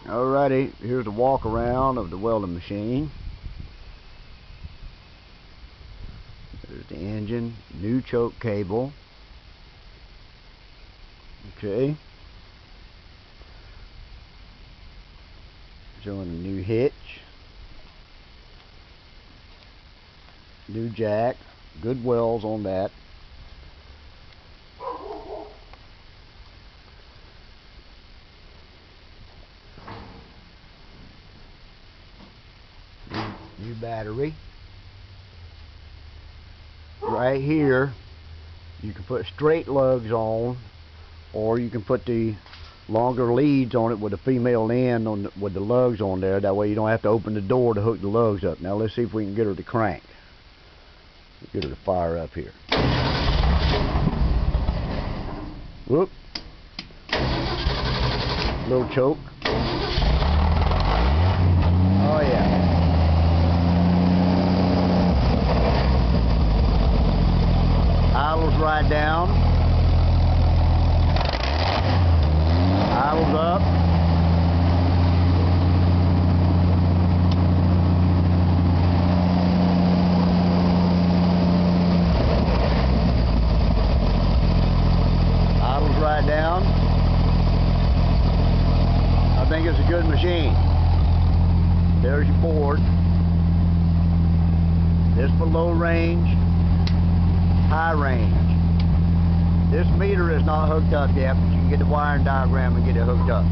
Alrighty, here's the walk around of the welding machine. There's the engine, new choke cable. Okay. Showing a new hitch, new jack, good welds on that. New battery. Right here you can put straight lugs on, or you can put the longer leads on it with a female end on with the lugs on there. That way you don't have to open the door to hook the lugs up. Now let's see if we can get her to crank. Get her to fire up here. Whoop. Little choke. Oh yeah. Idles right down. Idles up. Idles right down. I think it's a good machine. There's your board. This for low range, high range. This meter is not hooked up yet, but you can get the wiring diagram and get it hooked up.